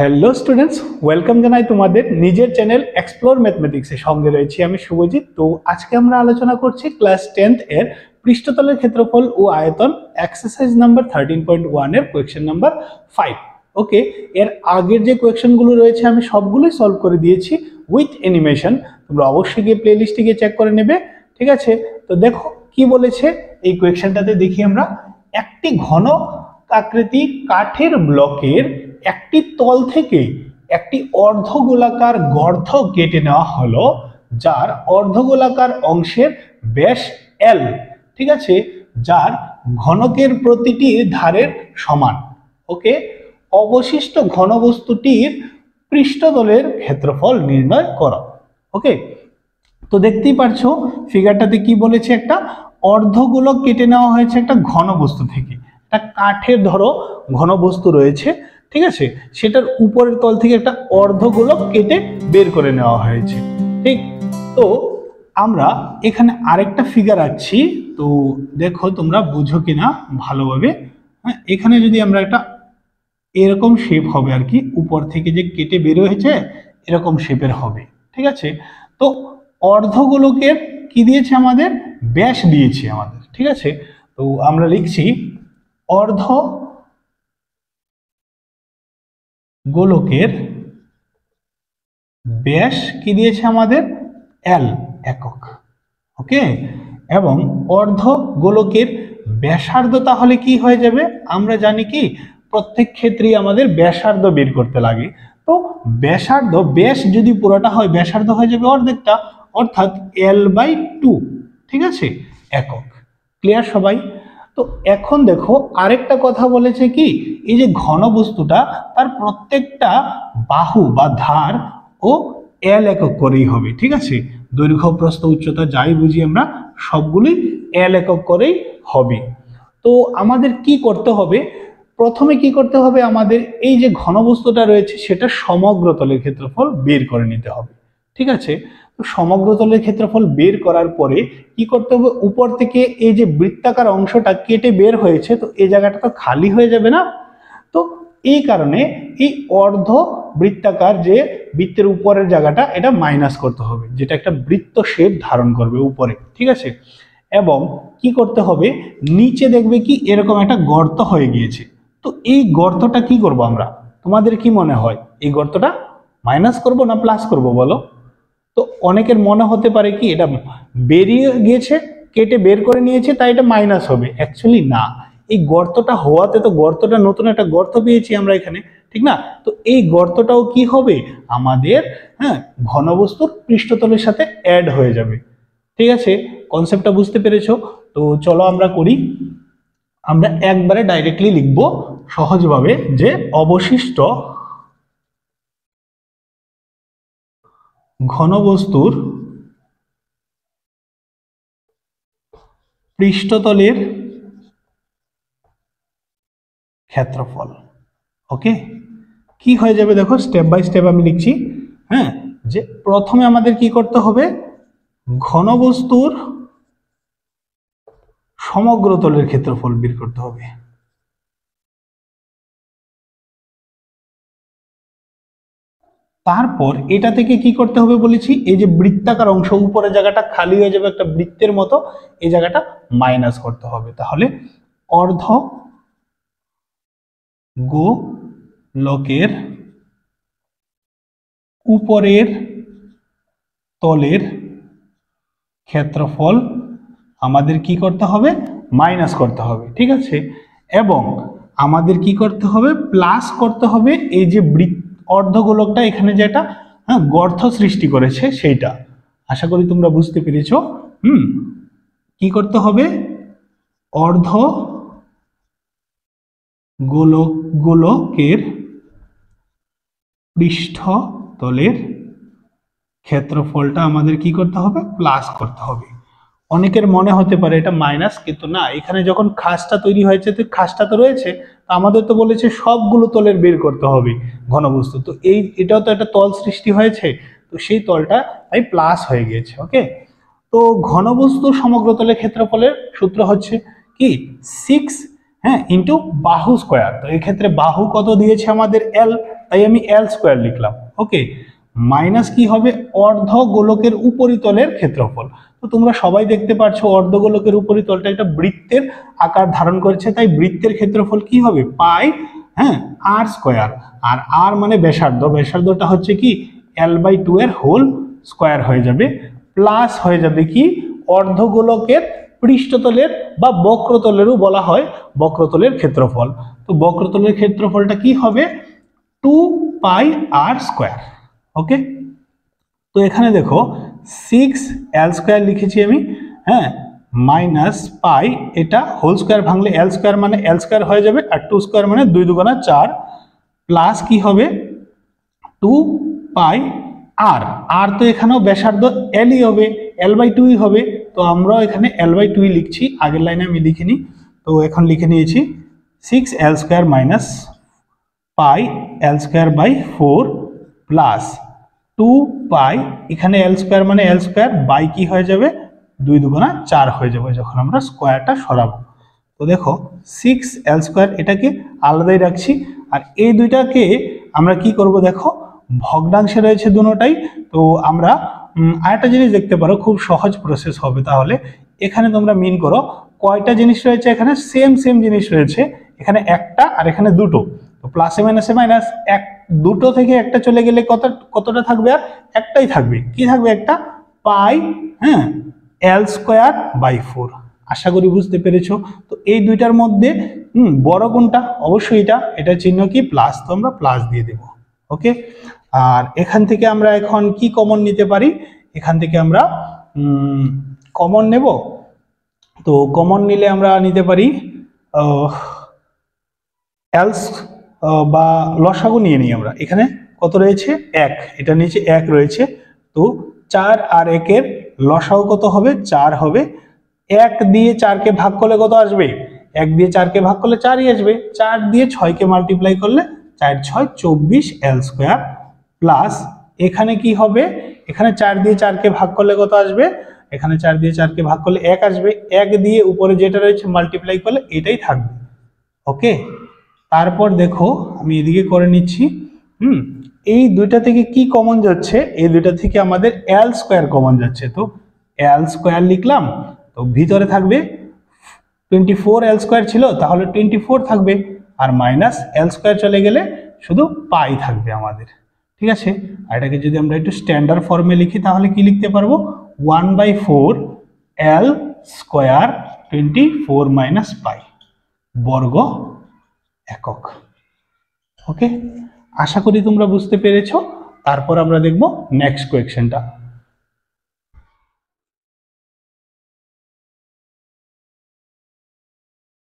Hello students, welcome জানাই তোমাদের নিজের চ্যানেল এক্সপ্লোর ম্যাথমেটিক্সের সঙ্গে রয়েছি আমি শুভজিৎ। তো আজকে আমরা আলোচনা করছি ক্লাস 10th এর পৃষ্ঠতলের ক্ষেত্রফল ও আয়তন এক্সারসাইজ নাম্বার 13.1 এর কোয়েশ্চেন নাম্বার 5। ওকে, এর আগের যে কোয়েশ্চেনগুলো রয়েছে আমি সবগুলোই সলভ করে দিয়েছি উইথ অ্যানিমেশন। তোমরা অবশ্যই গিয়ে প্লেলিস্টে গিয়ে চেক করে নেবে, ঠিক আছে? তো দেখো কি বলেছে এই কোয়েশ্চেনটাতে, দেখি আমরা। একটি ঘন আকৃতি কাঠের ব্লকের একটি তল থেকে একটি অর্ধগোলাকার গর্ত কেটে নেওয়া হলো, যার অর্ধগোলাকার অংশের ব্যাস L, ঠিক আছে, যার ঘনকের প্রতিটি ধারের সমান। ওকে, অবশিষ্ট ঘনবস্তুটির পৃষ্ঠতলের ক্ষেত্রফল নির্ণয় করো। ওকে, তো দেখতেই পারছো ফিগারটাতে কি বলেছে, একটা অর্ধগোলক কেটে নেওয়া হয়েছে একটা ঘনবস্তু থেকে। একটা কাঠের ধরো ঘনবস্তু রয়েছে, ঠিক আছে, সেটার উপরের তল থেকে একটা অর্ধগোলক কেটে বের করে নেওয়া হয়েছে। ঠিক, তো আমরা এখানে আরেকটা ফিগার আঁকছি, তো দেখো তোমরা বুঝো কিনা ভালোভাবে। হ্যাঁ, এখানে যদি আমরা একটা এরকম শেপ হবে আর কি, উপর থেকে যে কেটে বের হয়েছে এরকম শেপের হবে, ঠিক আছে। তো অর্ধগোলকের কি দিয়েছে আমাদের, ব্যাস দিয়েছে আমাদের, ঠিক আছে। তো আমরা লিখছি অর্ধ গোলকের ব্যাস কি দিয়েছে আমাদের, L একক। ওকে, এবং অর্ধ গোলকের ব্যাসার্ধ তাহলে কি হয়ে যাবে, আমরা জানি কি প্রত্যেক ক্ষেত্রেই আমাদের ব্যাসার্ধ বের করতে লাগে। তো ব্যাসার্ধ, ব্যাস যদি পুরোটা হয় ব্যাসার্ধ হয়ে যাবে অর্ধেকটা, অর্থাৎ L/2, ঠিক আছে, একক। ক্লিয়ার সবাই? তো এখন দেখো আরেকটা কথা বলেছে কি, এই যে ঘনবস্তুটা তার প্রত্যেকটা বাহু বা ধার ও L একক করেই হবে, ঠিক আছে। দৈর্ঘ্য প্রস্থ উচ্চতা যাই বুঝি আমরা সবগুলোই L একক করেই হবে। তো আমাদের কি করতে হবে, প্রথমে কি করতে হবে, আমাদের এই যে ঘনবস্তুটা রয়েছে সেটা সমগ্র তলের ক্ষেত্রফল বের করে নিতে হবে, ঠিক আছে। তো সমগ্র তলের ক্ষেত্রফল বের করার পরে কি করতে হবে, উপর থেকে এই যে বৃত্তাকার অংশটা কেটে বের হয়েছে, তো এই জায়গাটা তো খালি হয়ে যাবে না। তো এই কারণে এই অর্ধ বৃত্তাকার যে বৃত্তের উপরের জায়গাটা এটা মাইনাস করতে হবে, যেটা একটা বৃত্ত শেপ ধারণ করবে উপরে, ঠিক আছে। এবং কি করতে হবে, নিচে দেখবে কি এরকম একটা গর্ত হয়ে গিয়েছে। তো এই গর্তটা কি করব আমরা, তোমাদের কি মনে হয় এই গর্তটা মাইনাস করব না প্লাস করব বলো? তো অনেকের মনে হতে পারে কি এটা বেরিয়ে গিয়েছে, কেটে বের করে নিয়েছে তাই এটা মাইনাস হবে। অ্যাকচুয়ালি না, এই গর্তটা হওয়াতে তো গর্তটা নতুন একটা গর্ত পেয়েছি আমরা এখানে, ঠিক না? তো এই গর্তটাও কি হবে আমাদের, হ্যাঁ, ঘনবস্তুর পৃষ্ঠতলের সাথে অ্যাড হয়ে যাবে, ঠিক আছে। কনসেপ্টটা বুঝতে পেরেছো? তো চলো আমরা করি। আমরা একবারে ডাইরেক্টলি লিখব সহজভাবে যে অবশিষ্ট ঘনবস্তুর পৃষ্ঠতলের ক্ষেত্রফল। ওকে, কি হয়ে যাবে দেখো, স্টেপ বাই স্টেপ আমি লিখছি। হ্যাঁ, যে প্রথমে আমাদের কি করতে হবে, ঘনবস্তুর সমগ্র তলের ক্ষেত্রফল বের করতে হবে। তারপর এটা থেকে কি করতে হবে বলেছি, এই যে বৃত্তাকার অংশ উপরের জায়গাটা খালি হয়ে যাবে একটা বৃত্তের মতো, এই জায়গাটা মাইনাস করতে হবে। তাহলে অর্ধ গোলকের উপরের তলের ক্ষেত্রফল আমাদের কি করতে হবে, মাইনাস করতে হবে, ঠিক আছে। এবং আমাদের কি করতে হবে, প্লাস করতে হবে এই যে অর্ধগোলকটা এখানে যেটা গর্ত সৃষ্টি করেছে সেইটা। আশা করি তোমরা বুঝতে পেরেছো। কি করতে হবে, অর্ধ গোলকের পৃষ্ঠতলের ক্ষেত্রফলটা আমাদের কি করতে হবে, প্লাস করতে হবে। অনেকের মনে হতে পারে এটা মাইনাস, কিন্তু না, এখানে যখন খাসটা তৈরি হয়েছে তো খাসটা তো রয়েছে, আমাদের তো বলেছে সবগুলো তলের বের করতে হবে ঘনবস্তু, তো এটাও তো একটা তল সৃষ্টি হয়েছে, তো সেই তলটা তাই প্লাস হয়ে গিয়েছে। ওকে, তো ঘনবস্তু সমগ্র তলের ক্ষেত্রফলের সূত্র হচ্ছে কি 6 হ্যাঁ ইন্টু বাহু স্কোয়ার। তো এই ক্ষেত্রে বাহু কত দিয়েছে আমাদের এল, তাই আমি এল স্কোয়ার লিখলাম। ওকে, মাইনাস কি হবে অর্ধ গোলকের উপরিতলের ক্ষেত্রফল। তো তোমরা সবাই দেখতে পাচ্ছ অর্ধ গোলকের উপরিতলটা একটা বৃত্তের আকার ধারণ করেছে, তাই বৃত্তের ক্ষেত্রফল কি হবে পাই হ্যাঁ আর স্কোয়ার। আর আর মানে ব্যাসার্ধ, ব্যাসার্ধটা হচ্ছে কি L/2 এর হোল স্কোয়ার হয়ে যাবে, প্লাস হয়ে যাবে কি অর্ধগোলকের পৃষ্ঠতলের বা বক্রতলেরও বলা হয় বক্রতলের ক্ষেত্রফল। তো বক্রতলের ক্ষেত্রফলটা কি হবে 2πr²। ওকে, তো এখানে দেখো 6l² লিখেছি আমি, হ্যাঁ মাইনাস পাই, এটা হোল স্কোয়ার ভাঙলে l² মানে l² হয়ে যাবে, আর 2² মানে 2 দুগুণা 4, প্লাস কি হবে 2πr। আর তো এখানেও ব্যাসার্ধ এলই হবে, L/2 হবে, তো আমরাও এখানে L/2 লিখছি, আগের লাইনে আমি লিখিনি, তো এখন লিখে নিয়েছি 6l² মাইনাস পাই l²/4 প্লাস 2π, এখানে l² মানে l² বাই কি হয়ে যাবে 2 দুগুণা 4 হয়ে যাবে যখন আমরা স্কোয়ারটা সরাবো। তো দেখো 6l² এটাকে আলাদাই রাখছি, আর এই দুইটাকে আমরা কি করব দেখো ভগ্নাংশে রয়েছে দুটোটাই। তো আমরা আরেকটা জিনিস দেখতে পারো, খুব সহজ প্রসেস হবে। তাহলে এখানে তোমরা মিন করো কয়টা জিনিস রয়েছে, এখানে সেম জিনিস রয়েছে, এখানে একটা আর এখানে দুটো। তো প্লাসে মাইনাসে মাইনাস, এক দুটো থেকে একটা চলে গেলে কতটা থাকবে, আর একটাই থাকবে, কি থাকবে একটা পাই হ্যাঁ l²/4। আশা করি বুঝতে পেরেছো। তো এই দুইটার মধ্যে বড় কোনটা, অবশ্যই এটা চিহ্ন কি প্লাস, তো আমরা প্লাস দিয়ে দেব। ওকে, আর এখান থেকে আমরা এখন কি কমন নিতে পারি, এখান থেকে আমরা কমন নেব। তো কমন নিলে আমরা নিতে পারি এলস বা লসাগু নিয়ে নিই আমরা। এখানে কত রয়েছে 1, এটা নিচে 1 রয়েছে, তো 4 আর 1 এর লসাগু কত হবে 4 হবে। 1 দিয়ে 4কে ভাগ করলে কত আসবে, 1 দিয়ে 4কে ভাগ করলে 4ই আসবে, 4 দিয়ে 6কে মাল্টিপ্লাই করলে 4 6 24l² প্লাস এখানে কি হবে, এখানে 4 দিয়ে 4কে ভাগ করলে কত আসবে, এখানে 4 দিয়ে 4কে ভাগ করলে 1 আসবে, 1 দিয়ে উপরে যেটা রয়েছে মাল্টিপ্লাই করলে এটাই থাকবে। ওকে, তারপর দেখো আমি এদিকে করে নিচ্ছি, এই দুইটা থেকে কি কমন যাচ্ছে, এই দুইটা থেকে আমাদের l² কমন যাচ্ছে, তো l² লিখলাম। তো ভিতরে থাকবে 24l² ছিল, তাহলে 24 থাকবে, আর মাইনাস l² চলে গেলে শুধু পাই থাকবে আমাদের। ঠিক আছে, আর এটাকে যদি আমরা একটু স্ট্যান্ডার্ড ফর্মে লিখি তাহলে কি লিখতে পারবো 1/4 l² 24 মাইনাস পাই বর্গ একক। ওকে, আশা করি তোমরা বুঝতে পেরেছো। তারপর আমরা দেখব নেক্সট কোয়েশ্চেনটা।